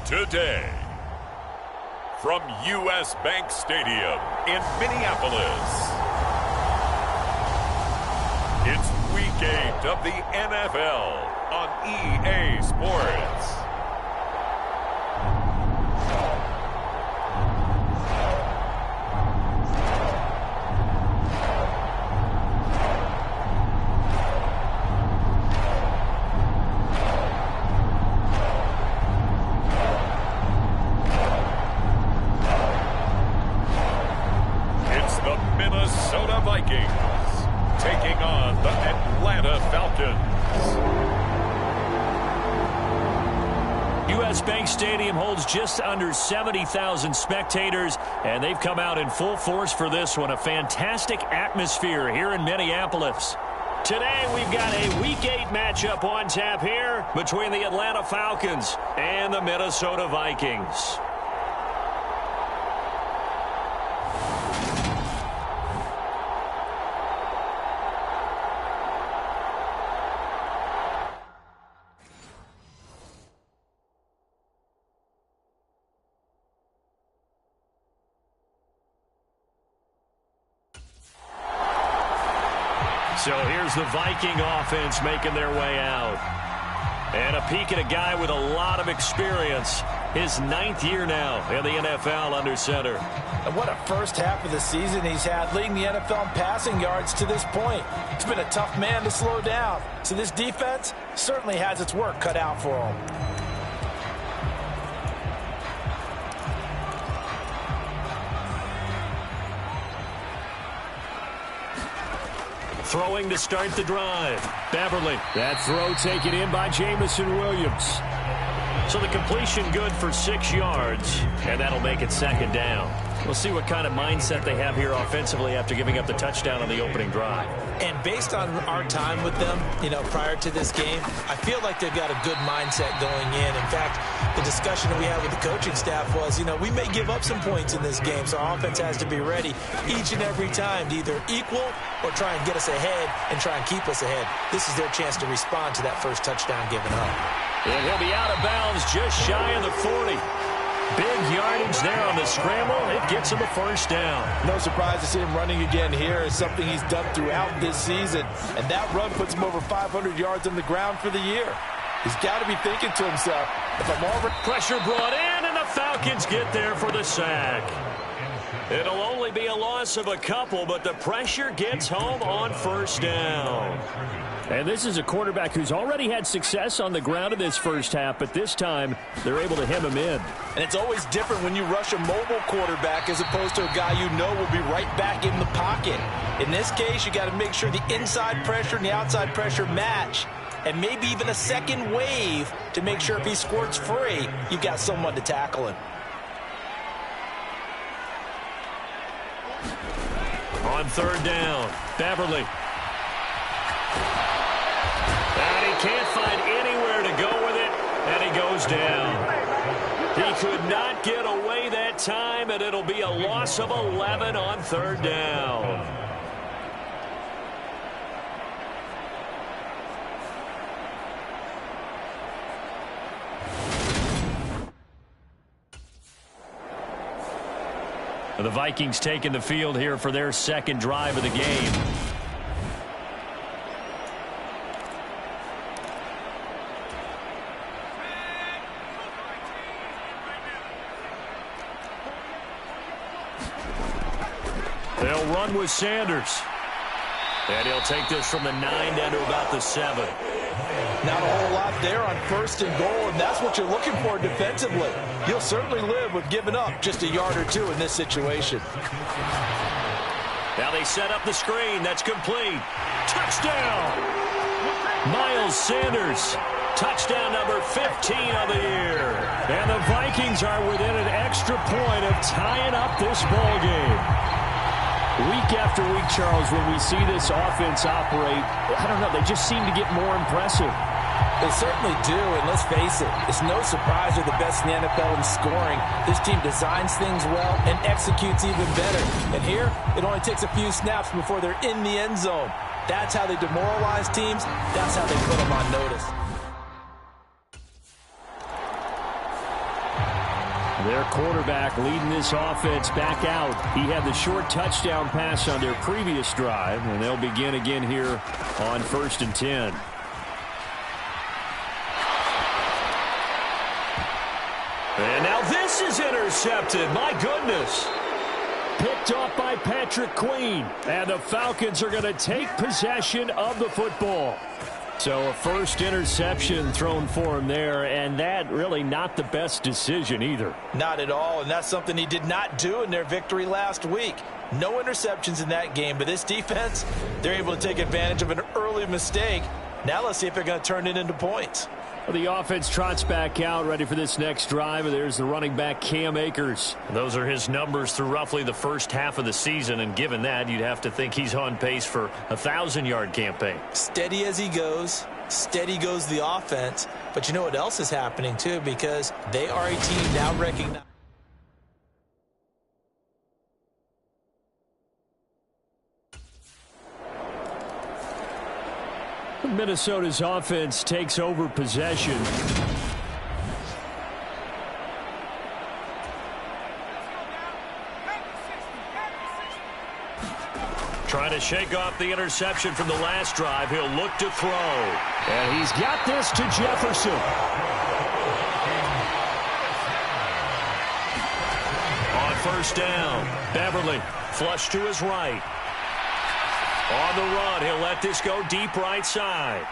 Today, from U.S. Bank Stadium in Minneapolis, it's Week 8 of the NFL on EA Sports. U.S. Bank Stadium holds just under 70,000 spectators, and they've come out in full force for this one. A fantastic atmosphere here in Minneapolis. Today, we've got a Week 8 matchup on tap here between the Atlanta Falcons and the Minnesota Vikings. So here's the Viking offense making their way out. And a peek at a guy with a lot of experience. His 9th year now in the NFL under center. And what a first half of the season he's had, leading the NFL in passing yards to this point. He's been a tough man to slow down. So this defense certainly has its work cut out for him. Throwing to start the drive. Beverly. That throw taken in by Jamison Williams. So the completion good for 6 yards, and that'll make it second down. We'll see what kind of mindset they have here offensively after giving up the touchdown on the opening drive. And based on our time with them, prior to this game, I feel like they've got a good mindset going in. In fact, the discussion that we had with the coaching staff was, we may give up some points in this game, so our offense has to be ready each and every time to either equal or try and get us ahead and try and keep us ahead. This is their chance to respond to that first touchdown given up. And he'll be out of bounds just shy of the 40. Big yardage there on the scramble. It gets him a first down. No surprise to see him running again here. It's something he's done throughout this season. And that run puts him over 500 yards on the ground for the year. He's got to be thinking to himself, if I'm over... Pressure brought in, and the Falcons get there for the sack. It'll only be a loss of a couple, but the pressure gets home on first down. And this is a quarterback who's already had success on the ground in this first half, but this time they're able to hem him in. And it's always different when you rush a mobile quarterback as opposed to a guy you know will be right back in the pocket. In this case, you got to make sure the inside pressure and the outside pressure match, and maybe even a second wave to make sure if he squirts free, you've got someone to tackle him. On third down, Beverly. And he can't find anywhere to go with it, and he goes down. He could not get away that time, and it'll be a loss of 11 on third down. The Vikings taking the field here for their second drive of the game. They'll run with Sanders. And he'll take this from the 9 down to about the 7. Not a whole lot there on first and goal, and that's what you're looking for defensively. You'll certainly live with giving up just a yard or two in this situation. Now they set up the screen. That's complete. Touchdown! Miles Sanders. Touchdown number 15 on the year. And the Vikings are within an extra point of tying up this ball game. Week after week, Charles, when we see this offense operate, I don't know, they just seem to get more impressive. They certainly do, and let's face it, it's no surprise they're the best in the NFL in scoring. This team designs things well and executes even better. And here, it only takes a few snaps before they're in the end zone. That's how they demoralize teams. That's how they put them on notice. Their quarterback leading this offense back out. He had the short touchdown pass on their previous drive, and they'll begin again here on 1st and 10. And now this is intercepted. My goodness. Picked off by Patrick Queen. And the Falcons are going to take possession of the football. So a first interception thrown for him there, and that really not the best decision either. Not at all, and that's something he did not do in their victory last week. No interceptions in that game, but this defense, they're able to take advantage of an early mistake. Now let's see if they're going to turn it into points. Well, the offense trots back out, ready for this next drive. There's the running back, Cam Akers. Those are his numbers through roughly the first half of the season, and given that, you'd have to think he's on pace for a 1,000-yard campaign. Steady as he goes. Steady goes the offense. But you know what else is happening, too, because they are a team now recognized. Minnesota's offense takes over possession. Trying to shake off the interception from the last drive. He'll look to throw. And he's got this to Jefferson. On 1st down, Beverly flush to his right. On the run, he'll let this go deep right side.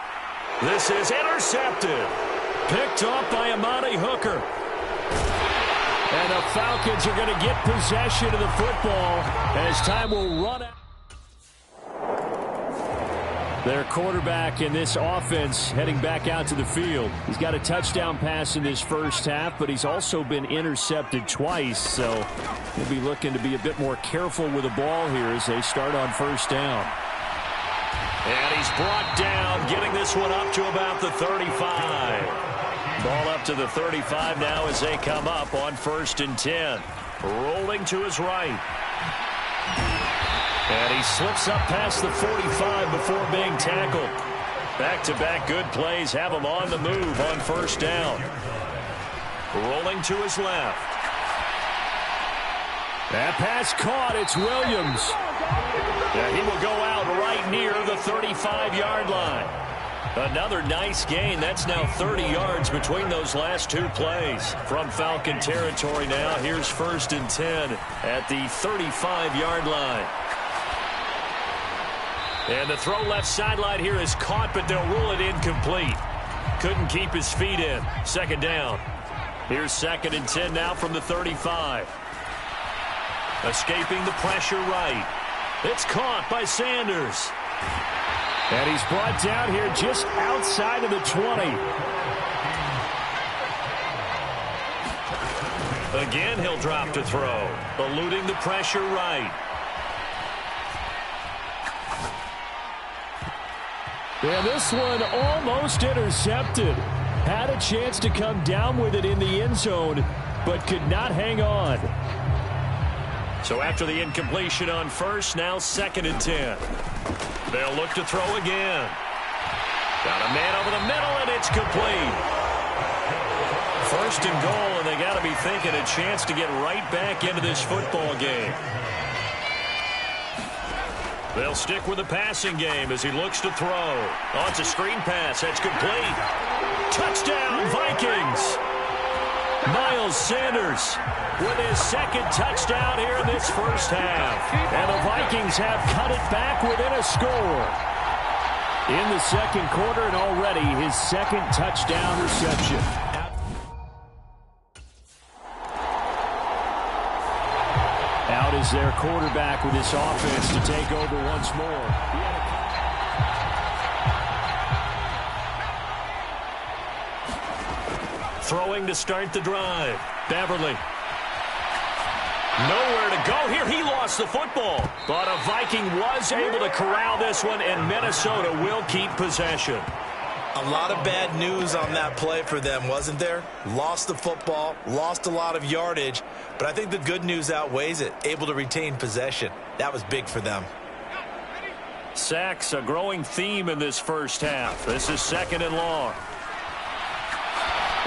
This is intercepted. Picked off by Amani Hooker. And the Falcons are going to get possession of the football as time will run out. Their quarterback in this offense heading back out to the field. He's got a touchdown pass in this first half, but he's also been intercepted twice, so he'll be looking to be a bit more careful with the ball here as they start on 1st down. And he's brought down, getting this one up to about the 35. Ball up to the 35 now as they come up on 1st and 10. Rolling to his right. And he slips up past the 45 before being tackled. Back-to-back good plays have him on the move on 1st down. Rolling to his left. That pass caught. It's Williams. Yeah, he will go out right near the 35-yard line. Another nice gain. That's now 30 yards between those last two plays. From Falcon territory now, here's 1st and 10 at the 35-yard line. And the throw left sideline here is caught, but they'll rule it incomplete. Couldn't keep his feet in. 2nd down. Here's 2nd and 10 now from the 35. Escaping the pressure right. It's caught by Sanders. And he's brought down here just outside of the 20. Again, he'll drop to throw. Eluding the pressure right. And this one almost intercepted. Had a chance to come down with it in the end zone, but could not hang on. So after the incompletion on 1st, now 2nd and 10. They'll look to throw again. Got a man over the middle, and it's complete. 1st and goal, and they got to be thinking a chance to get right back into this football game. They'll stick with the passing game as he looks to throw. Oh, it's a screen pass. That's complete. Touchdown, Vikings. Miles Sanders with his 2nd touchdown here in this first half. And the Vikings have cut it back within a score. In the 2nd quarter, and already his 2nd touchdown reception. Out is their quarterback with this offense to take over once more. Throwing to start the drive. Beverly. Nowhere to go here. He lost the football. But a Viking was able to corral this one, and Minnesota will keep possession. A lot of bad news on that play for them, wasn't there? Lost the football, lost a lot of yardage, but I think the good news outweighs it. Able to retain possession. That was big for them. Sacks, a growing theme in this first half. This is 2nd and long.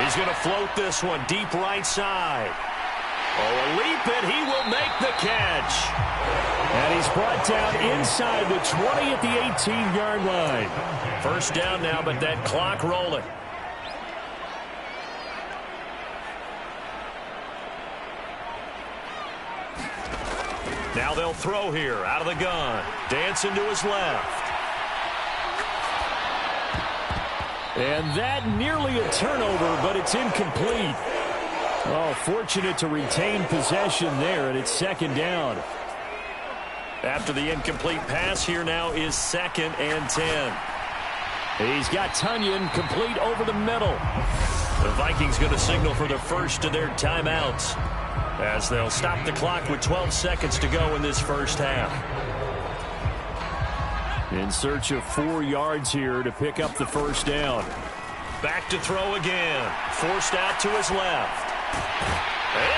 He's going to float this one deep right side. Oh, a leap, and he will make the catch. And he's brought down inside the 20 at the 18-yard line. First down now, but that clock rolling. Now they'll throw here out of the gun. Dancing to his left. And that nearly a turnover, but it's incomplete. Oh, fortunate to retain possession there, and it's second down. After the incomplete pass, here now is 2nd and 10. He's got Tunyon complete over the middle. The Vikings going to signal for the first of their timeouts, as they'll stop the clock with 12 seconds to go in this first half. In search of 4 yards here to pick up the first down. Back to throw again. Forced out to his left.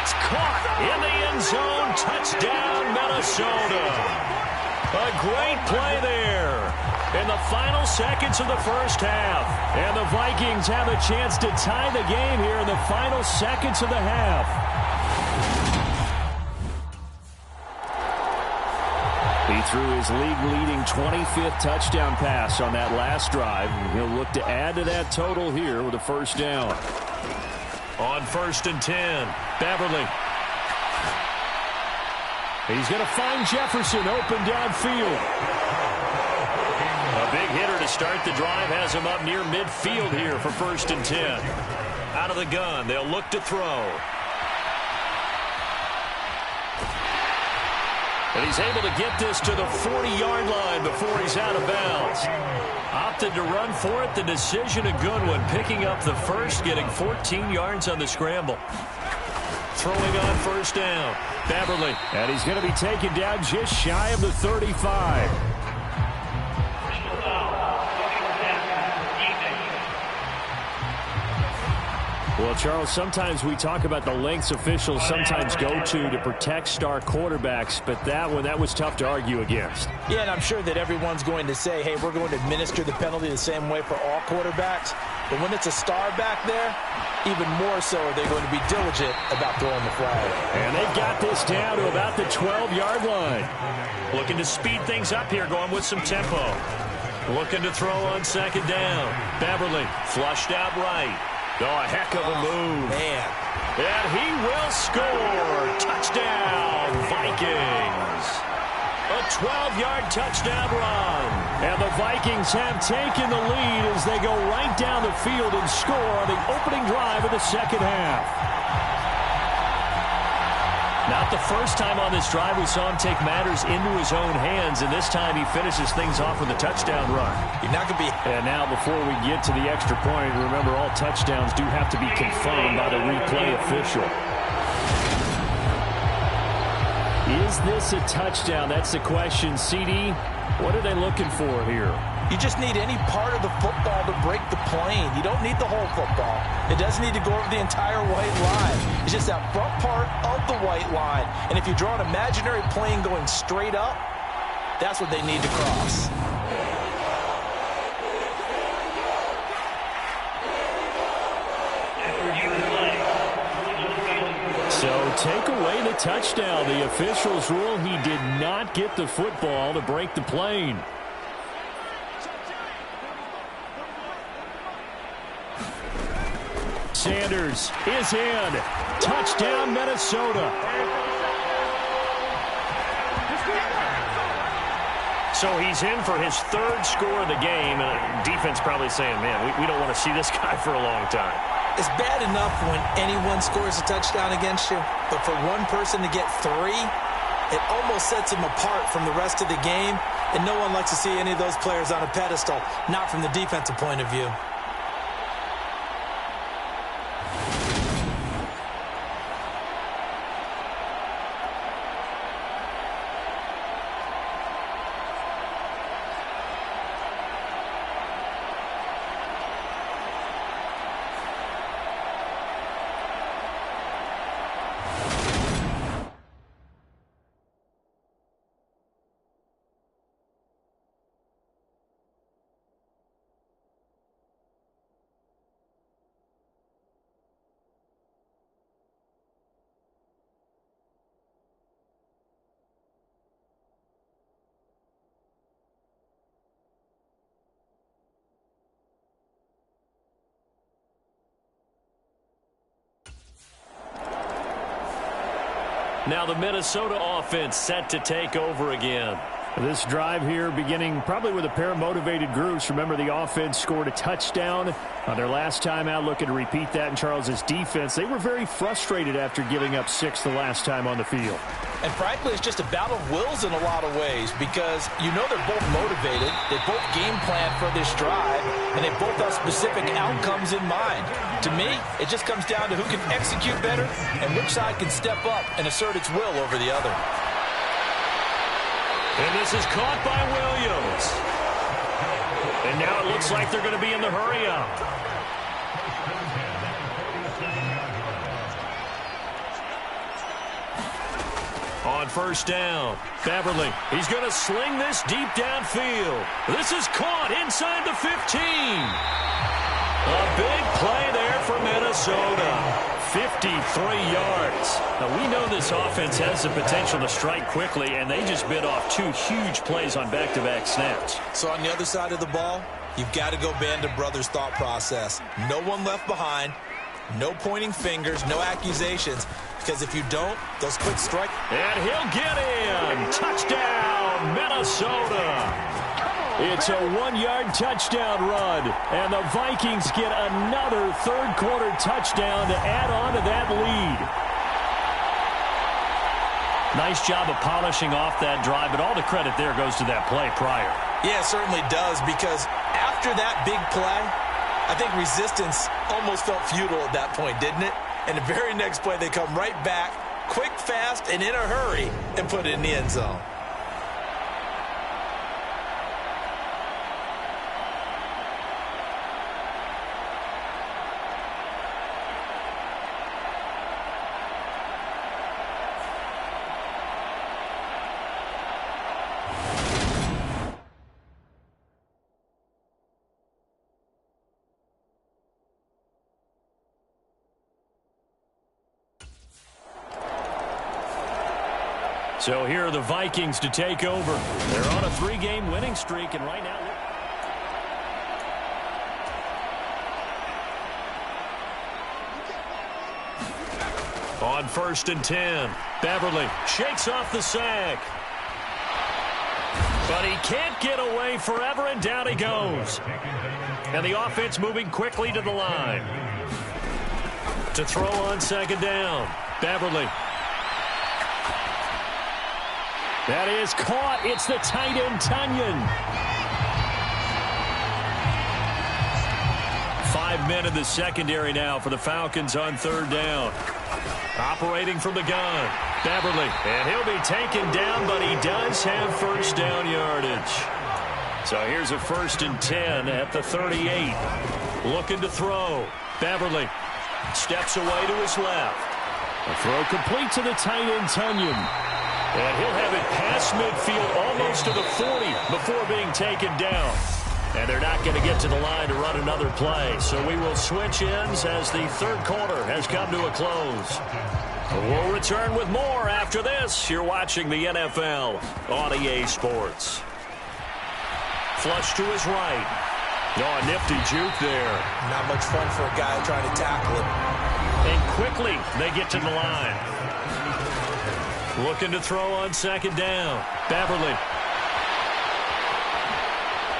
It's caught in the end zone. Touchdown, Minnesota. A great play there in the final seconds of the first half. And the Vikings have a chance to tie the game here in the final seconds of the half. He threw his league-leading 25th touchdown pass on that last drive. He'll look to add to that total here with a first down. On 1st and 10, Beverly. He's going to find Jefferson open downfield. A big hitter to start the drive has him up near midfield here for 1st and 10. Out of the gun, they'll look to throw. And he's able to get this to the 40-yard line before he's out of bounds. Opted to run for it. The decision a good one. Picking up the first, getting 14 yards on the scramble. Throwing on first down. Beverly. And he's going to be taken down just shy of the 35. Well, Charles, sometimes we talk about the lengths officials sometimes go to protect star quarterbacks, but that was tough to argue against. Yeah, and I'm sure that everyone's going to say, hey, we're going to administer the penalty the same way for all quarterbacks. But when it's a star back there, even more so are they going to be diligent about throwing the flag. And they've got this down to about the 12-yard line. Looking to speed things up here, going with some tempo. Looking to throw on 2nd down. Beverly flushed out right. Oh, a heck of a move. Man. And he will score. Touchdown, Vikings. A 12-yard touchdown run. And the Vikings have taken the lead as they go right down the field and score on the opening drive of the second half. Not the first time on this drive we saw him take matters into his own hands, and this time he finishes things off with a touchdown run. You're not going to be... And now before we get to the extra point, remember all touchdowns do have to be confirmed by the replay official. Is this a touchdown? That's the question. CD, what are they looking for here? You just need any part of the football to break the plane. You don't need the whole football. It doesn't need to go over the entire white line. It's just that front part of the white line. And if you draw an imaginary plane going straight up, that's what they need to cross. So take away the touchdown. The officials rule he did not get the football to break the plane. Sanders is in. Touchdown, Minnesota. So he's in for his 3rd score of the game. And defense probably saying, man, we don't want to see this guy for a long time. It's bad enough when anyone scores a touchdown against you, but for one person to get 3, it almost sets him apart from the rest of the game, and no one likes to see any of those players on a pedestal, not from the defensive point of view. Now the Minnesota offense set to take over again. This drive here beginning probably with a pair of motivated groups. Remember, the offense scored a touchdown on their last time out, looking to repeat that in Charles' defense. They were very frustrated after giving up 6 the last time on the field. And frankly, it's just a battle of wills in a lot of ways because you know they're both motivated. They both game plan for this drive, and they both have specific outcomes in mind. To me, it just comes down to who can execute better and which side can step up and assert its will over the other. And this is caught by Williams. And now it looks like they're going to be in the hurry-up. On first down, Beverly. He's going to sling this deep downfield. This is caught inside the 15. A big play there for Minnesota. 53 yards. Now, we know this offense has the potential to strike quickly, and they just bit off 2 huge plays on back-to-back snaps. So on the other side of the ball, you've got to go Band of Brothers thought process. No one left behind, no pointing fingers, no accusations, because if you don't, those quick strike. And he'll get in. Touchdown, Minnesota. It's a 1-yard touchdown run, and the Vikings get another third-quarter touchdown to add on to that lead. Nice job of polishing off that drive, but all the credit there goes to that play prior. Yeah, it certainly does, because after that big play, I think resistance almost felt futile at that point, didn't it? And the very next play, they come right back, quick, fast, and in a hurry, and put it in the end zone. So here are the Vikings to take over. They're on a 3-game winning streak, and right now... On first and 10, Beverly shakes off the sack. But he can't get away forever, and down he goes. And the offense moving quickly to the line. To throw on second down, Beverly. That is caught. It's the tight end, Tunyon. 5 men in the secondary now for the Falcons on third down. Operating from the gun, Beverly. And he'll be taken down, but he does have first down yardage. So here's a first and 10 at the 38. Looking to throw. Beverly steps away to his left. A throw complete to the tight end, Tunyon. And he'll have it past midfield almost to the 40 before being taken down. And they're not going to get to the line to run another play. So we will switch ends as the third quarter has come to a close. We'll return with more after this. You're watching the NFL on EA Sports. Flush to his right. Oh, a nifty juke there. Not much fun for a guy trying to tackle it. And quickly they get to the line. Looking to throw on second down. Beverly.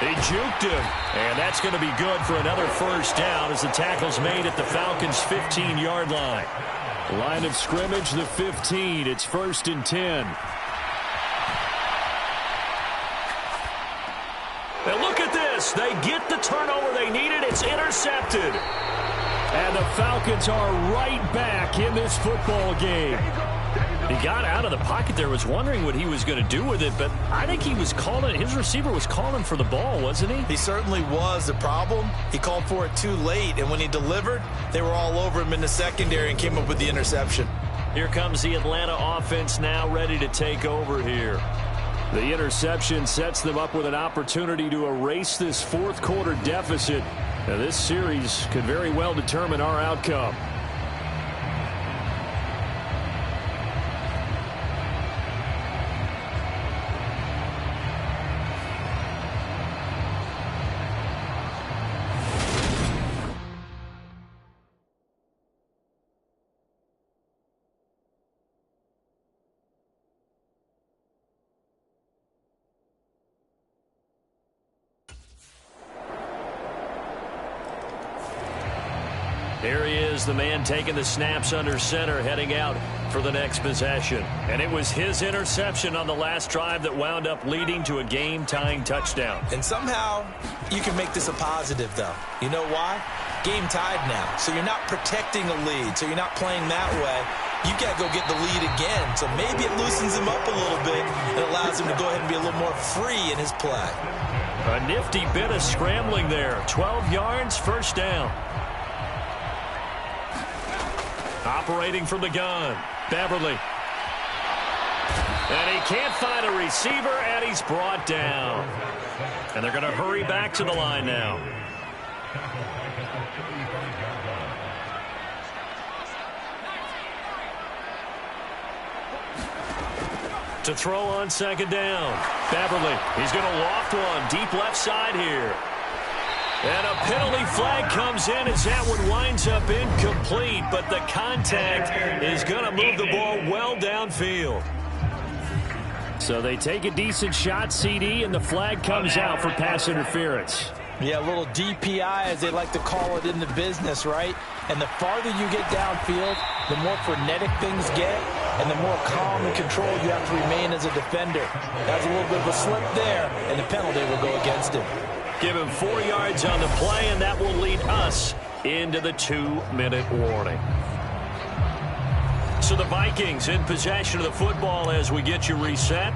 They juked him. And that's going to be good for another first down as the tackle's made at the Falcons' 15-yard line. Line of scrimmage, the 15. It's first and 10. And look at this. They get the turnover they needed. It's intercepted. And the Falcons are right back in this football game. He got out of the pocket there, was wondering what he was going to do with it, but I think he was calling, his receiver was calling for the ball, wasn't he? He certainly was. The problem, he called for it too late, and when he delivered, they were all over him in the secondary and came up with the interception. Here comes the Atlanta offense now ready to take over here. The interception sets them up with an opportunity to erase this fourth quarter deficit. Now, this series could very well determine our outcome. Here he is, the man taking the snaps under center, heading out for the next possession. And it was his interception on the last drive that wound up leading to a game-tying touchdown. And somehow you can make this a positive, though. You know why? Game tied now. So you're not protecting a lead, so you're not playing that way. You got to go get the lead again. So maybe it loosens him up a little bit and allows him to go ahead and be a little more free in his play. A nifty bit of scrambling there. 12 yards, first down. Operating from the gun, Beverly. And he can't find a receiver, and he's brought down. And they're going to hurry back to the line now. To throw on second down. Beverly, he's going to loft one deep left side here. And a penalty flag comes in as that one winds up incomplete, but the contact is going to move the ball well downfield. So they take a decent shot, CD, and the flag comes out for pass interference. Yeah, a little DPI, as they like to call it in the business, right? And the farther you get downfield, the more frenetic things get, and the more calm and control you have to remain as a defender. That's a little bit of a slip there, and the penalty will go against him. Give him 4 yards on the play, and that will lead us into the 2-minute warning. So the Vikings in possession of the football as we get you reset.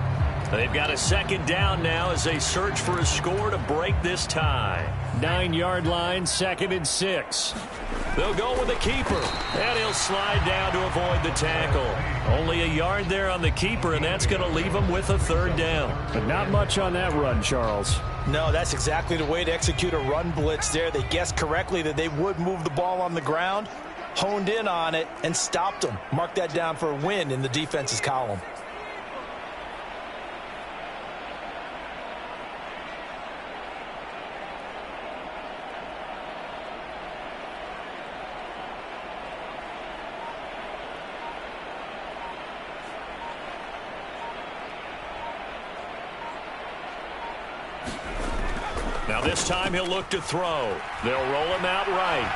They've got a second down now as they search for a score to break this tie. 9-yard line, 2nd and 6. They'll go with the keeper, and he'll slide down to avoid the tackle. Only a yard there on the keeper, and that's going to leave him with a third down. But not much on that run, Charles. No, that's exactly the way to execute a run blitz there. They guessed correctly that they would move the ball on the ground, honed in on it, and stopped them. Mark that down for a win in the defense's column. Now this time he'll look to throw. They'll roll him out right.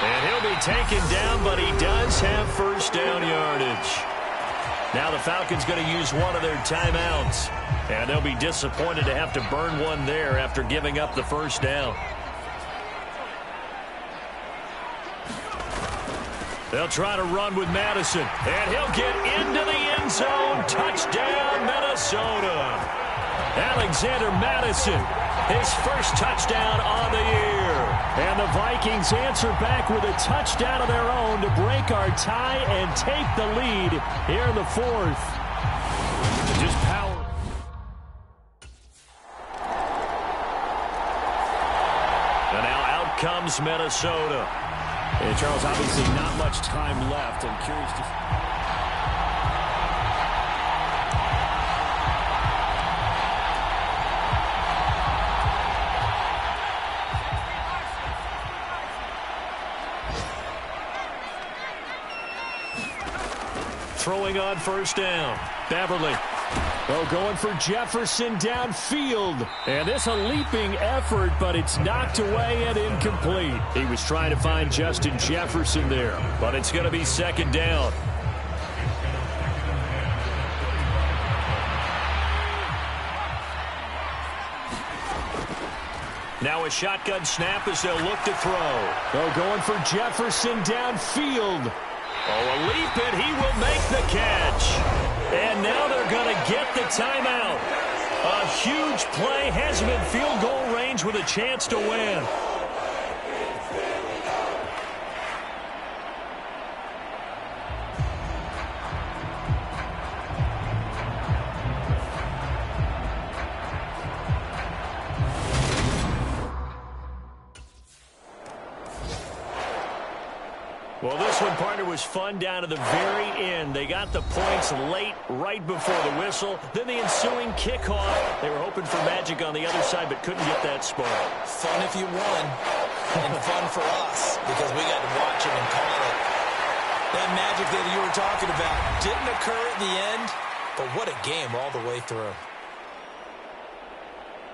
And he'll be taken down, but he does have first down yardage. Now the Falcons going to use one of their timeouts. And they'll be disappointed to have to burn one there after giving up the first down. They'll try to run with Madison. And he'll get into the end zone. Touchdown, Minnesota. Alexander Madison, his first touchdown on the year. And the Vikings answer back with a touchdown of their own to break our tie and take the lead here in the 4th. Just power. And now out comes Minnesota. And Charles, obviously not much time left. I'm curious to... Throwing on first down. Beverly. Oh, going for Jefferson downfield. And this a leaping effort, but it's knocked away and incomplete. He was trying to find Justin Jefferson there. But it's going to be second down. Now a shotgun snap as they'll look to throw. Oh, going for Jefferson downfield. Oh, a leap, and he will make the catch. And now they're going to get the timeout. A huge play has him in field goal range with a chance to win. Well, this one, partner, was fun down to the very end. They got the points late, right before the whistle. Then the ensuing kickoff. They were hoping for magic on the other side, but couldn't get that spot. Fun if you won, and fun for us, because we got to watch it and call it. That magic that you were talking about didn't occur at the end, but what a game all the way through.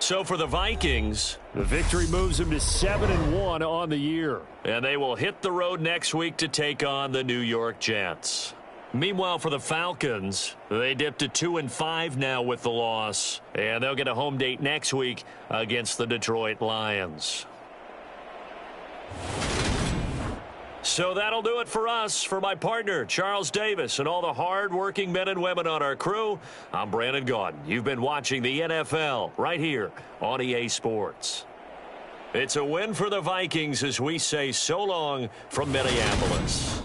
So for the Vikings, the victory moves them to 7-1 on the year. And they will hit the road next week to take on the New York Jets. Meanwhile, for the Falcons, they dipped to 2-5 now with the loss. And they'll get a home date next week against the Detroit Lions. So that'll do it for us. For my partner, Charles Davis, and all the hard-working men and women on our crew, I'm Brandon Gaudin. You've been watching the NFL right here on EA Sports. It's a win for the Vikings as we say so long from Minneapolis.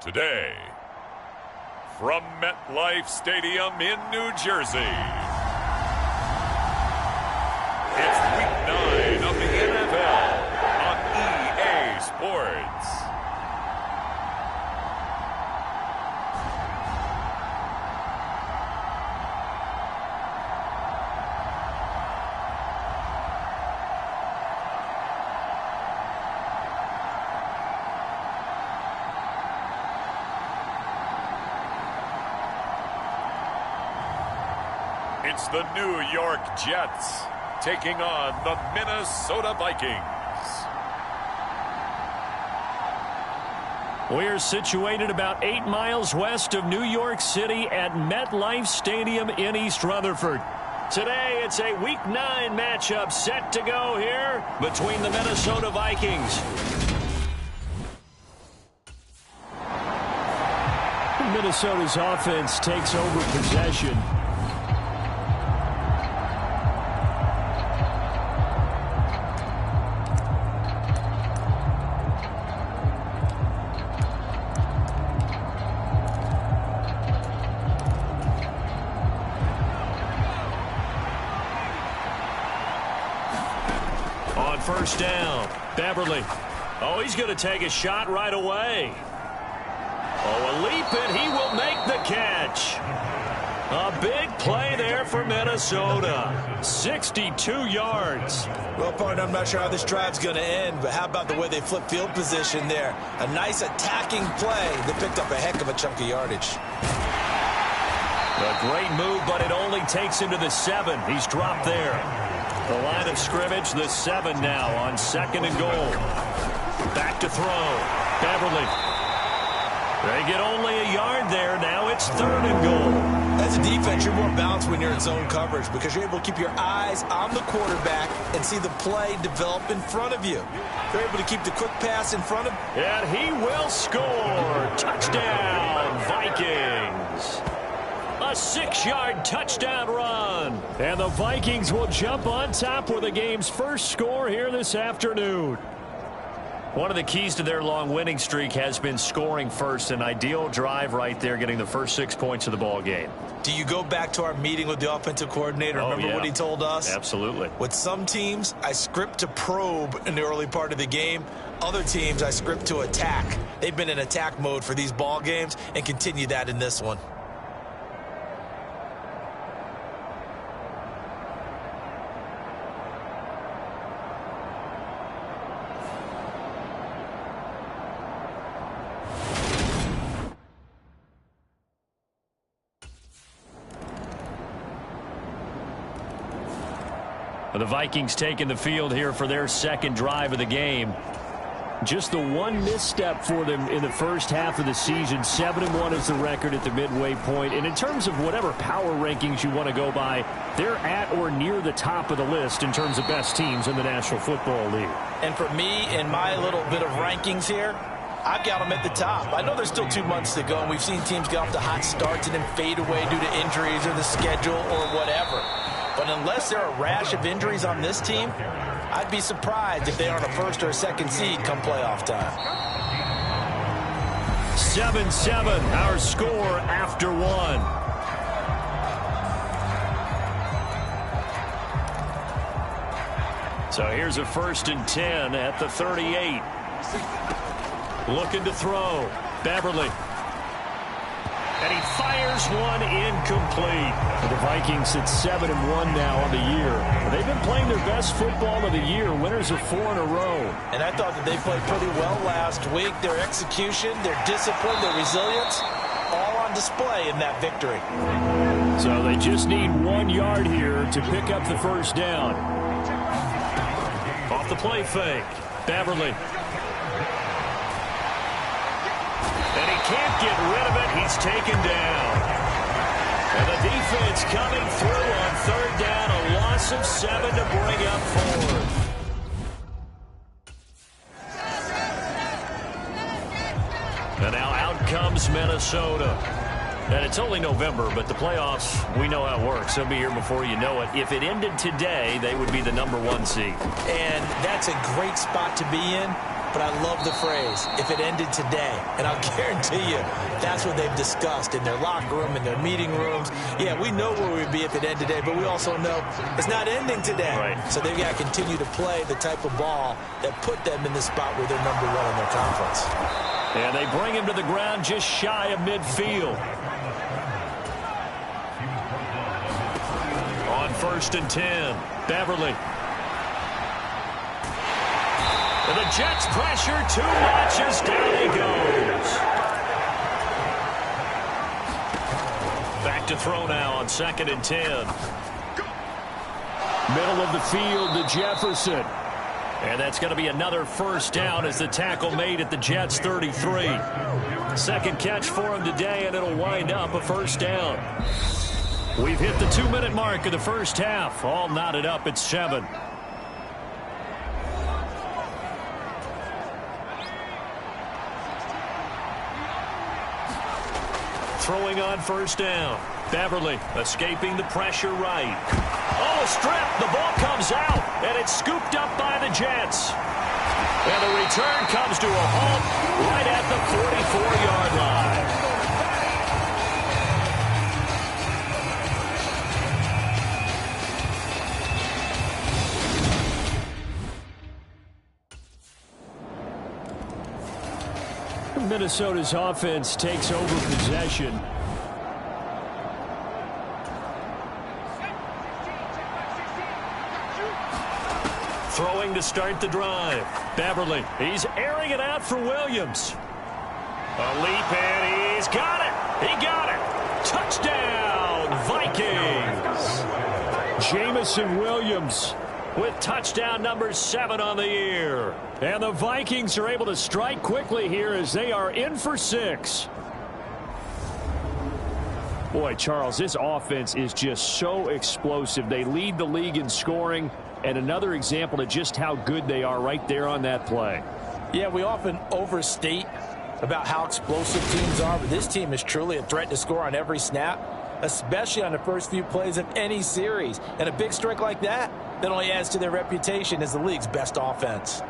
Today, from MetLife Stadium in New Jersey, it's Week 9 of the NFL on EA Sports. It's the New York Jets taking on the Minnesota Vikings. We're situated about 8 miles west of New York City at MetLife Stadium in East Rutherford. Today, it's a Week 9 matchup set to go here between the Minnesota Vikings. Minnesota's offense takes over possession. On first down, Beverly. Oh, he's going to take a shot right away. Oh, a leap, and he will make the catch. A big play there for Minnesota. 62 yards. Well, partner, I'm not sure how this drive's going to end, but how about the way they flip field position there? A nice attacking play that picked up a heck of a chunk of yardage. A great move, but it only takes him to the 7. He's dropped there. The line of scrimmage, the 7 now on 2nd and goal. Back to throw. Beverly. They get only a yard there. Now it's 3rd and goal. As a defense, you're more balanced when you're in zone coverage because you're able to keep your eyes on the quarterback and see the play develop in front of you. They're able to keep the quick pass in front of. And he will score. Touchdown, Vikings. A 6-yard touchdown run. And the Vikings will jump on top with the game's first score here this afternoon. One of the keys to their long winning streak has been scoring first. An ideal drive right there, getting the first 6 points of the ball game. Do you go back to our meeting with the offensive coordinator? Remember what he told us? Absolutely. With some teams, I script to probe in the early part of the game. Other teams, I script to attack. They've been in attack mode for these ball games and continue that in this one. The Vikings taking the field here for their second drive of the game. Just the one misstep for them in the first half of the season. 7-1 is the record at the midway point. And in terms of whatever power rankings you want to go by, they're at or near the top of the list in terms of best teams in the National Football League. And for me, in my little bit of rankings here, I've got them at the top. I know there's still 2 months to go, and we've seen teams get off to hot starts and then fade away due to injuries or the schedule or whatever. But unless there are a rash of injuries on this team, I'd be surprised if they aren't a 1st or a 2nd seed come playoff time. 7-7, our score after 1. So here's a 1st and 10 at the 38. Looking to throw. Beverly. And he fires one incomplete. The Vikings at 7-1 now on the year. They've been playing their best football of the year. Winners of 4 in a row. And I thought that they played pretty well last week. Their execution, their discipline, their resilience, all on display in that victory. So they just need 1 yard here to pick up the first down. Off the play fake. Beverly. And he can't get rid of it. He's taken down. And the defense coming through on 3rd down. A loss of 7 to bring up 4th. And now out comes Minnesota. And it's only November, but the playoffs, we know how it works. They'll be here before you know it. If it ended today, they would be the #1 seed. And that's a great spot to be in. but I love the phrase, if it ended today. And I'll guarantee you, that's what they've discussed in their locker room, in their meeting rooms. Yeah, we know where we'd be if it ended today, but we also know it's not ending today. Right. So they've got to continue to play the type of ball that put them in the spot where they're #1 in their conference. And they bring him to the ground just shy of midfield. On 1st and 10, Beverly. And the Jets pressure too much as down he goes. Back to throw now on 2nd and 10. Middle of the field to Jefferson. And that's going to be another first down as the tackle made at the Jets' 33. Second catch for him today, and it'll wind up a first down. We've hit the 2-minute mark of the first half. All knotted up at 7. Throwing on first down. Beverly escaping the pressure right. Oh, a strip. The ball comes out, and it's scooped up by the Jets. And the return comes to a halt right at the 44-yard line. Minnesota's offense takes over possession. Throwing to start the drive. Beverly, he's airing it out for Williams. A leap, and he's got it. He got it. Touchdown, Vikings. Jamison Williams With touchdown number 7 on the year. And the Vikings are able to strike quickly here as they are in for 6. Boy, Charles, this offense is just so explosive. They lead the league in scoring, and another example of just how good they are right there on that play. Yeah, we often overstate about how explosive teams are, but this team is truly a threat to score on every snap, especially on the first few plays of any series. And a big strike like that only adds to their reputation as the league's best offense.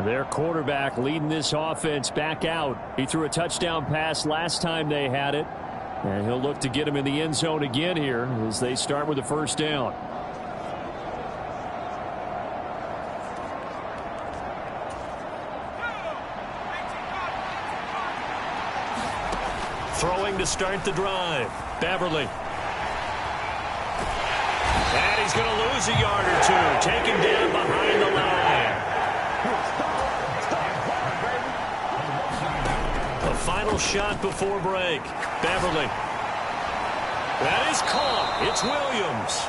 Their quarterback leading this offense back out. He threw a touchdown pass last time they had it. And he'll look to get him in the end zone again here as they start with a first down. Throwing to start the drive. Beverly. And he's going to lose a yard or two. Taken down behind the line. The final shot before break. Beverly. That is caught. It's Williams.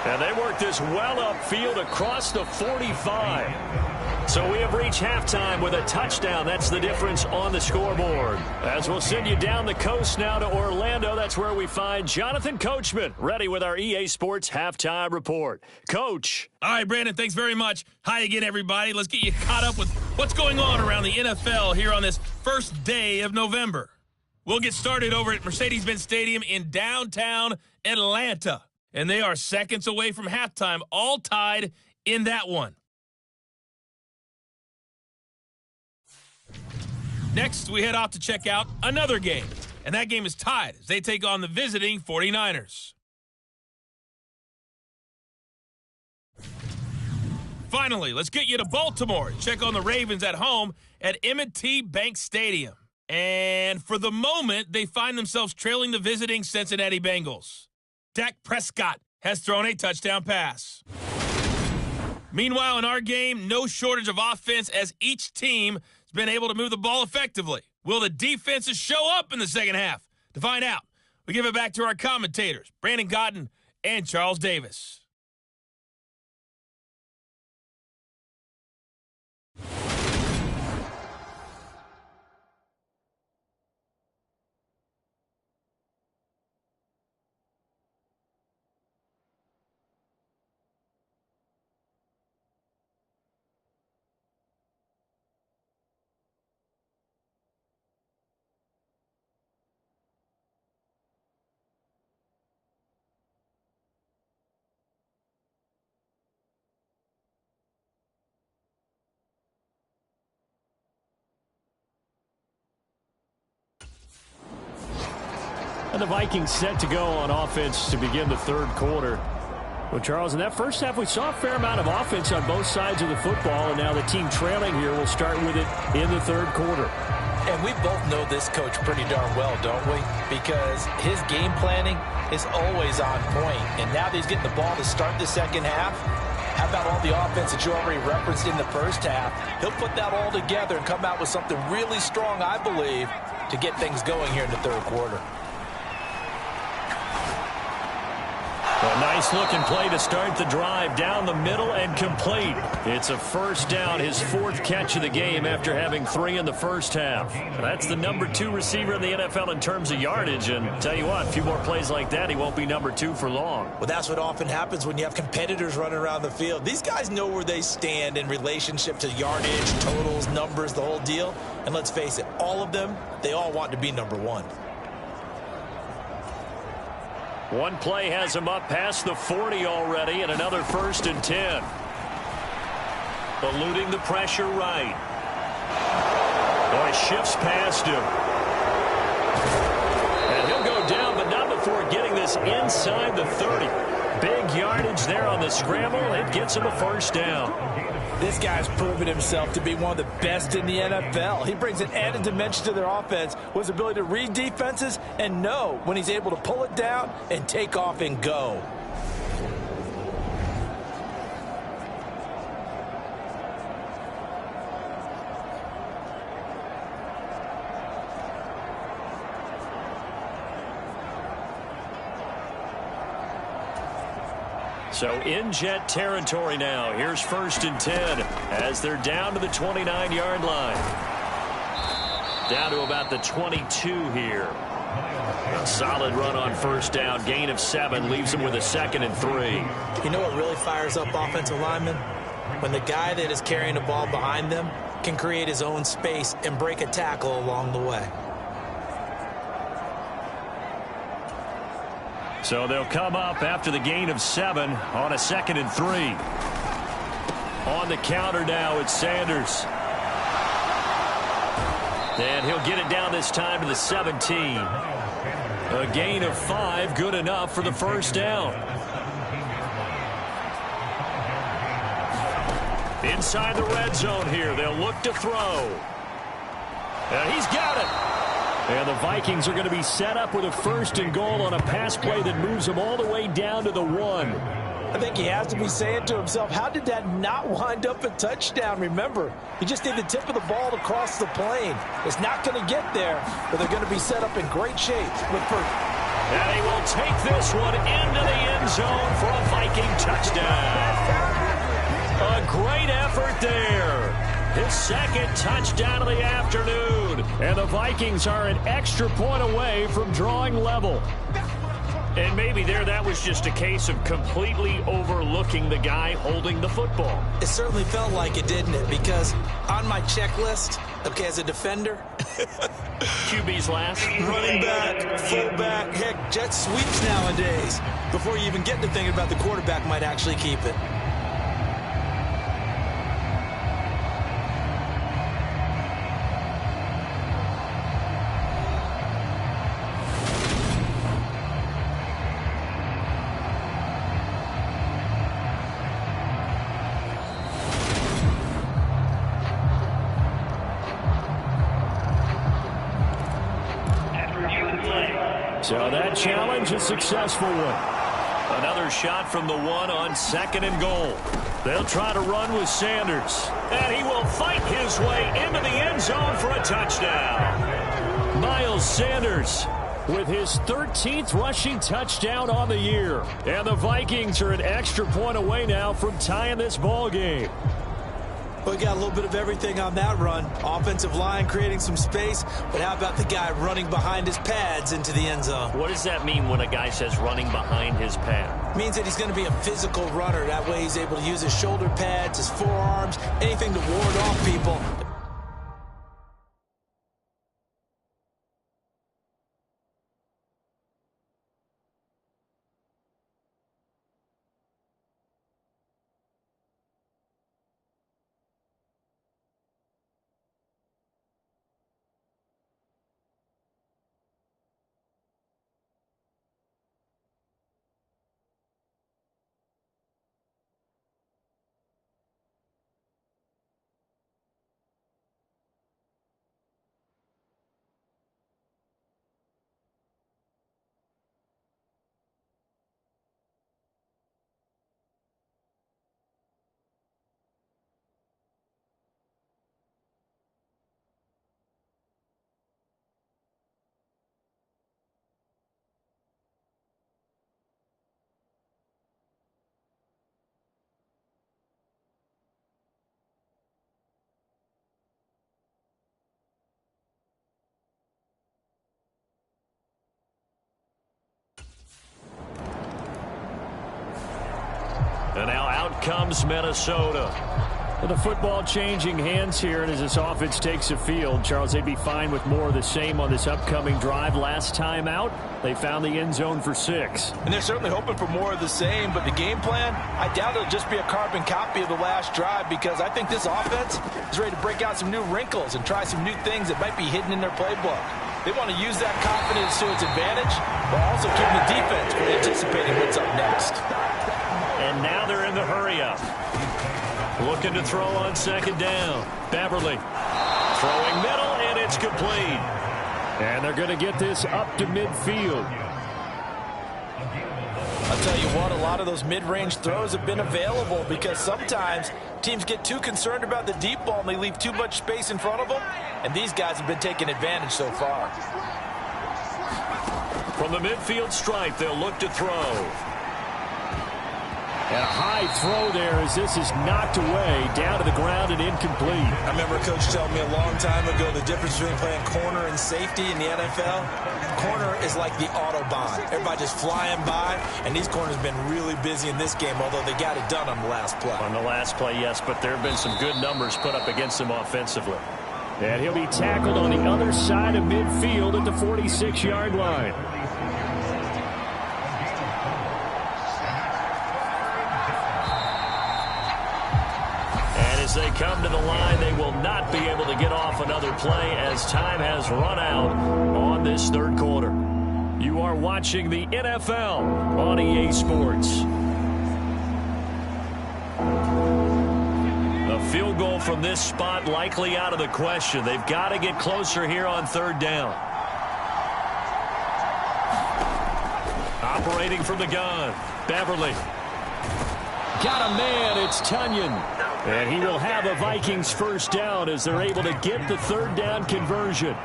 And they work this well upfield across the 45. So we have reached halftime with a touchdown. That's the difference on the scoreboard. As we'll send you down the coast now to Orlando. That's where we find Jonathan Coachman ready with our EA Sports Halftime Report. Coach. All right, Brandon, thanks very much. Hi again, everybody. Let's get you caught up with what's going on around the NFL here on this first day of November. We'll get started over at Mercedes-Benz Stadium in downtown Atlanta. And they are seconds away from halftime, all tied in that one. Next, we head off to check out another game, and that game is tied as they take on the visiting 49ers. Finally, let's get you to Baltimore and check on the Ravens at home at M&T Bank Stadium. And for the moment, they find themselves trailing the visiting Cincinnati Bengals. Dak Prescott has thrown a touchdown pass. Meanwhile, in our game, no shortage of offense as each team been able to move the ball effectively. Will the defenses show up in the second half? To find out, we give it back to our commentators, Brandon Cotton and Charles Davis. And the Vikings set to go on offense to begin the third quarter. Well, Charles, in that first half, we saw a fair amount of offense on both sides of the football, and now the team trailing here will start with it in the third quarter. And we both know this coach pretty darn well, don't we? Because his game planning is always on point. And now that he's getting the ball to start the second half, how about all the offense that you already referenced in the first half? He'll put that all together and come out with something really strong, I believe, to get things going here in the third quarter. A nice-looking play to start the drive down the middle and complete. It's a first down, his fourth catch of the game after having 3 in the first half. That's the number 2 receiver in the NFL in terms of yardage. And tell you what, a few more plays like that, he won't be number 2 for long. Well, that's what often happens when you have competitors running around the field. These guys know where they stand in relationship to yardage, totals, numbers, the whole deal. And let's face it, all of them, they all want to be number 1. One play has him up past the 40 already, and another 1st and 10. Eluding the pressure right. Boy, shifts past him. And he'll go down, but not before getting this inside the 30. Big yardage there on the scramble. It gets him a first down. This guy's proven himself to be one of the best in the NFL. He brings an added dimension to their offense with his ability to read defenses and know when he's able to pull it down and take off and go. So in Jet territory now. Here's 1st and 10 as they're down to the 29-yard line. Down to about the 22 here. A solid run on first down. Gain of 7 leaves them with a 2nd and 3. You know what really fires up offensive linemen? When the guy that is carrying the ball behind them can create his own space and break a tackle along the way. So they'll come up after the gain of 7 on a 2nd and 3. On the counter now, it's Sanders. And he'll get it down this time to the 17. A gain of 5, good enough for the first down. Inside the red zone here, they'll look to throw. And he's got it. And the Vikings are going to be set up with a 1st and goal on a pass play that moves them all the way down to the 1. I think he has to be saying to himself, how did that not wind up a touchdown? Remember, he just need the tip of the ball to cross the plane. It's not going to get there, but they're going to be set up in great shape. And he will take this one into the end zone for a Viking touchdown. A great effort there. His 2nd touchdown of the afternoon. And the Vikings are an extra point away from drawing level. And maybe that was just a case of completely overlooking the guy holding the football. It certainly felt like it, didn't it? Because on my checklist, okay, as a defender, QB's last. Running back, fullback, heck, jet sweeps nowadays. Before you even get to thinking about the quarterback might actually keep it. So that challenge, a successful one. Another shot from the 1 on 2nd and goal. They'll try to run with Sanders. And he will fight his way into the end zone for a touchdown. Miles Sanders with his 13th rushing touchdown on the year. And the Vikings are an extra point away now from tying this ball game. We got a little bit of everything on that run. Offensive line creating some space, but how about the guy running behind his pads into the end zone? What does that mean when a guy says running behind his pad? Means that he's going to be a physical runner. That way he's able to use his shoulder pads, his forearms, anything to ward off people. And now out comes Minnesota. Well, the football changing hands here, and as this offense takes the field, Charles, they'd be fine with more of the same on this upcoming drive. Last time out, they found the end zone for 6. And they're certainly hoping for more of the same, but the game plan, I doubt it'll just be a carbon copy of the last drive, because I think this offense is ready to break out some new wrinkles and try some new things that might be hidden in their playbook. They want to use that confidence to its advantage, while also keeping the defense from anticipating what's up next. And now they're in the hurry-up. Looking to throw on 2nd down. Beverly throwing middle, and it's complete. And they're going to get this up to midfield. I'll tell you what, a lot of those mid-range throws have been available because sometimes teams get too concerned about the deep ball and they leave too much space in front of them, and these guys have been taking advantage so far. From the midfield stripe, they'll look to throw. And a high throw there as this is knocked away, down to the ground and incomplete. I remember a coach telling me a long time ago the difference between playing corner and safety in the NFL. Corner is like the Autobahn. Everybody just flying by, and these corners have been really busy in this game, although they got it done on the last play. On the last play, yes, but there have been some good numbers put up against them offensively. And he'll be tackled on the other side of midfield at the 46-yard line. As they come to the line, they will not be able to get off another play as time has run out on this third quarter. You are watching the NFL on EA Sports. A field goal from this spot likely out of the question. They've got to get closer here on third down. Operating from the gun, Beverly. Got a man, it's Tunyon. And he will have a Vikings first down as they're able to get the third down conversion.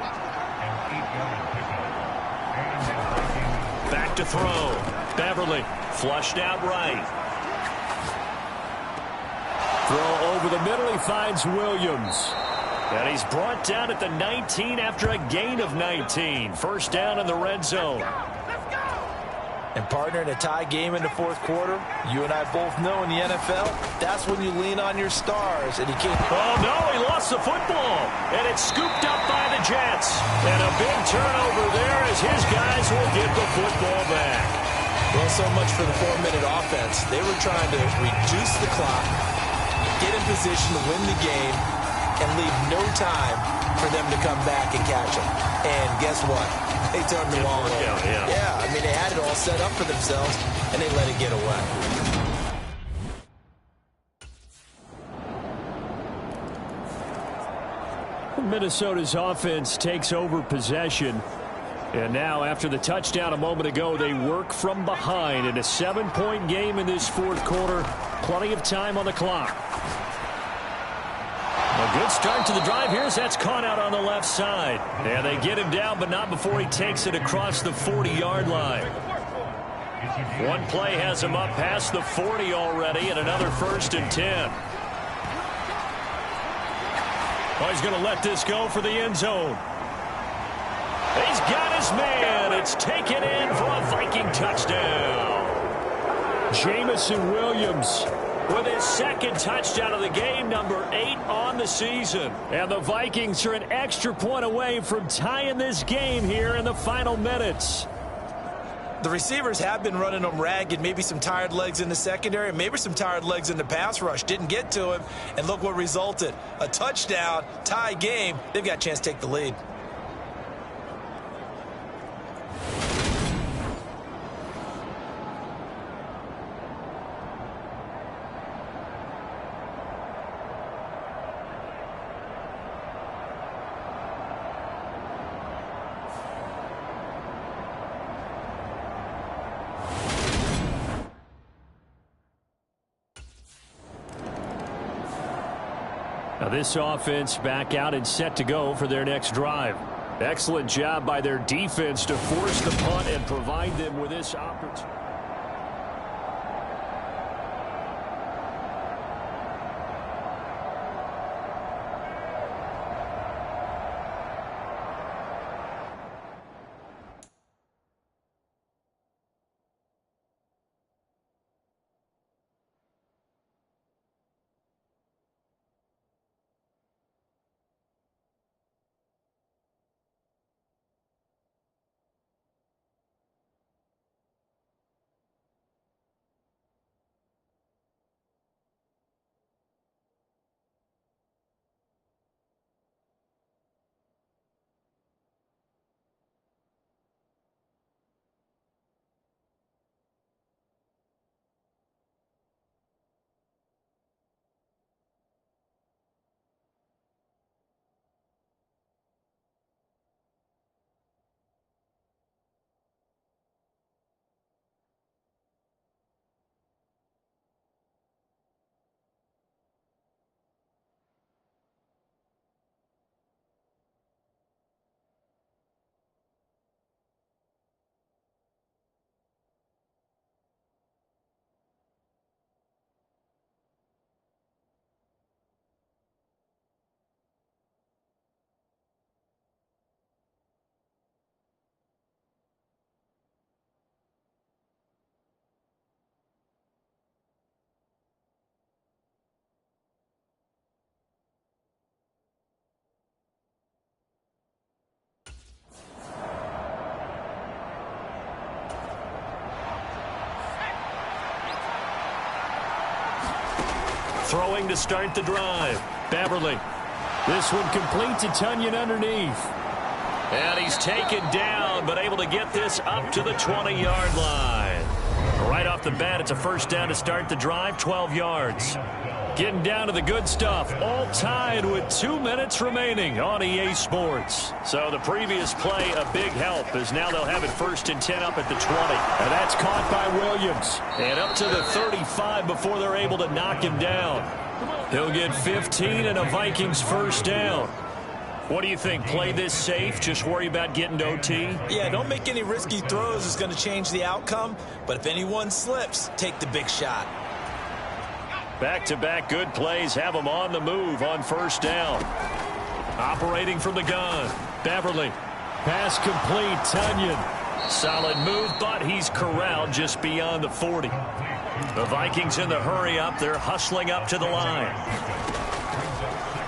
Back to throw. Beverly flushed out right. Throw over the middle. He finds Williams. And he's brought down at the 19 after a gain of 19. First down in the red zone. And partner, in a tie game in the fourth quarter, you and I both know in the NFL, that's when you lean on your stars. And he can't. Oh, no, he lost the football. And it's scooped up by the Jets. And a big turnover there as his guys will get the football back. Well, so much for the 4-minute offense. They were trying to reduce the clock, get in position to win the game, and leave no time for them to come back and catch them. And guess what? They turned the ball over. Yeah, I mean, they had it all set up for themselves, and they let it get away. Minnesota's offense takes over possession. And now, after the touchdown a moment ago, they work from behind in a 7-point game in this fourth quarter. Plenty of time on the clock. A good start to the drive here as that's caught out on the left side. And they get him down, but not before he takes it across the 40-yard line. One play has him up past the 40 already, and another 1st and 10. Oh, he's going to let this go for the end zone. He's got his man. It's taken in for a Viking touchdown. Jamison Williams with his second touchdown of the game, number 8 on the season. And the Vikings are an extra point away from tying this game here in the final minutes. The receivers have been running them ragged, maybe some tired legs in the secondary, maybe some tired legs in the pass rush. Didn't get to him, and look what resulted. A touchdown, tie game. They've got a chance to take the lead. Now this offense back out and set to go for their next drive. Excellent job by their defense to force the punt and provide them with this opportunity. Throwing to start the drive. Beverly. This one complete to Tunyon underneath. And he's taken down, but able to get this up to the 20-yard line. Right off the bat, it's a first down to start the drive, 12 yards. Getting down to the good stuff, all tied with 2 minutes remaining on EA Sports. So the previous play, a big help, as now they'll have it 1st and 10 up at the 20. And that's caught by Williams. And up to the 35 before they're able to knock him down. He'll get 15 and a Vikings first down. What do you think? Play this safe? Just worry about getting to OT? Yeah, don't make any risky throws. It's going to change the outcome. But if anyone slips, take the big shot. Back-to-back good plays have them on the move on first down. Operating from the gun. Beverly. Pass complete. Tunyon. Solid move, but he's corralled just beyond the 40. The Vikings in the hurry up. They're hustling up to the line.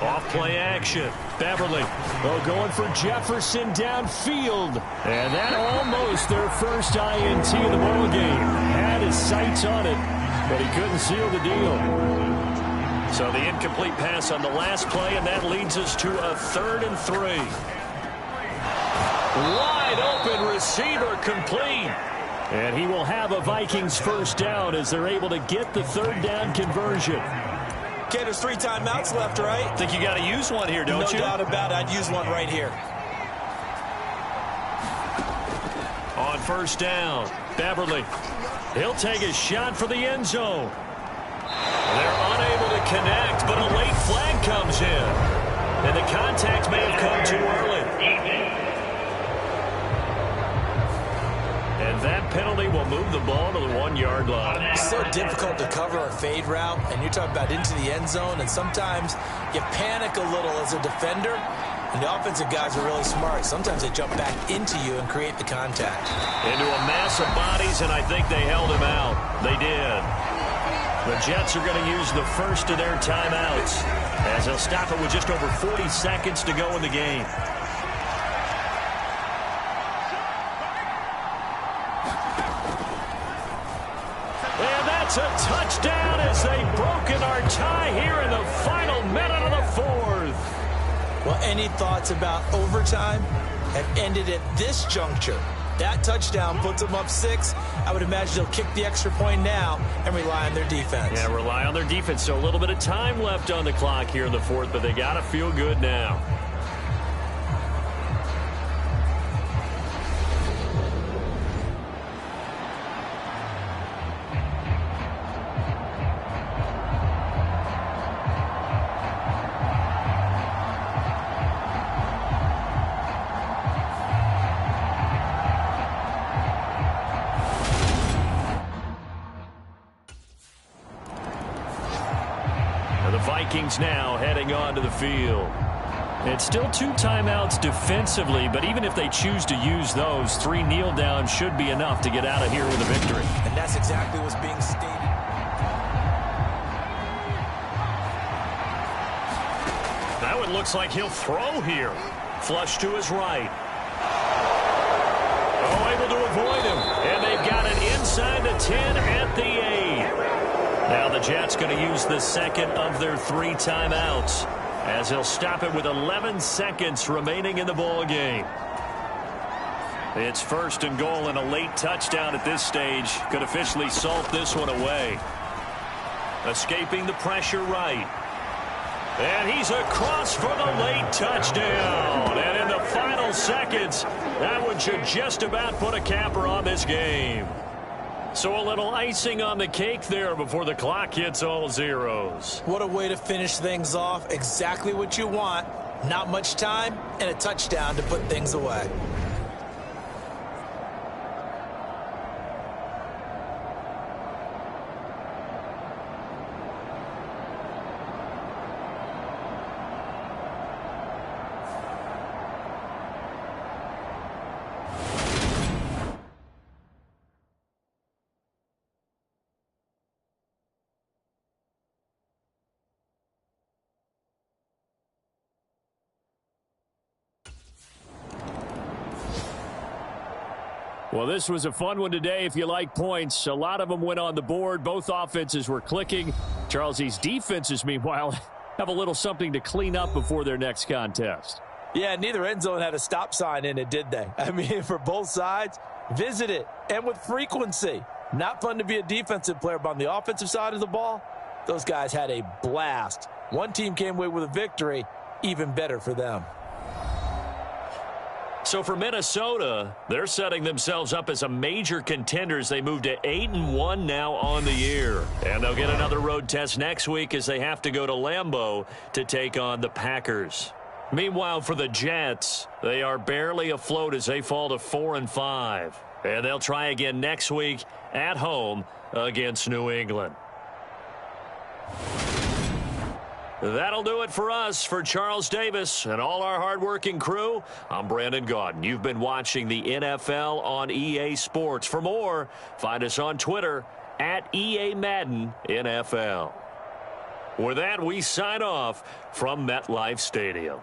Off play action. Beverly. Oh, going for Jefferson downfield. And that almost their first INT of the ball game. Had his sights on it, but he couldn't seal the deal. So the incomplete pass on the last play, and that leads us to a 3rd and 3. Wide open receiver complete. And he will have a Vikings first down as they're able to get the 3rd down conversion. Okay, there's 3 timeouts left, right? Think you got to use one here, don't you? No doubt about it. I'd use one right here. On first down, Beverly. He'll take a shot for the end zone. They're unable to connect, but a late flag comes in. And the contact may have come too early. And that penalty will move the ball to the 1-yard line. It's so difficult to cover a fade route, and you're talking about into the end zone, and sometimes you panic a little as a defender, and the offensive guys are really smart. Sometimes they jump back into you and create the contact. Into a mass of bodies, and I think they held him out. They did. The Jets are going to use the first of their timeouts, as they'll stop it with just over 40 seconds to go in the game. It's a touchdown as they've broken our tie here in the final minute of the 4th. Well, any thoughts about overtime have ended at this juncture. That touchdown puts them up 6. I would imagine they'll kick the extra point now and rely on their defense. Yeah, rely on their defense. So a little bit of time left on the clock here in the 4th, but they got to feel good now. Vikings now heading onto the field. It's still 2 timeouts defensively, but even if they choose to use those, 3 kneel downs should be enough to get out of here with a victory. And that's exactly what's being stated. That one looks like he'll throw here. Flush to his right. Oh, able to avoid him. And they've got it inside the 10 at the 8. Now the Jets going to use the second of their 3 timeouts, as he'll stop it with 11 seconds remaining in the ball game. It's 1st and goal, and a late touchdown at this stage could officially salt this one away. Escaping the pressure right. And he's across for the late touchdown. And in the final seconds, that one should just about put a capper on this game. So a little icing on the cake there before the clock hits all zeros. What a way to finish things off. Exactly what you want. Not much time and a touchdown to put things away. Well, this was a fun one today if you like points. A lot of them went on the board. Both offenses were clicking. Charles' defenses, meanwhile, have a little something to clean up before their next contest. Yeah, neither end zone had a stop sign in it, did they? I mean, for both sides, visit it, and with frequency. Not fun to be a defensive player, but on the offensive side of the ball, those guys had a blast. One team came away with a victory, even better for them. So for Minnesota, they're setting themselves up as a major contender as they move to 8-1 now on the year. And they'll get another road test next week as they have to go to Lambeau to take on the Packers. Meanwhile, for the Jets, they are barely afloat as they fall to 4-5. And they'll try again next week at home against New England. That'll do it for us. For Charles Davis and all our hardworking crew, I'm Brandon Gaudin. You've been watching the NFL on EA Sports. For more, find us on Twitter at EA Madden NFL. With that, we sign off from MetLife Stadium.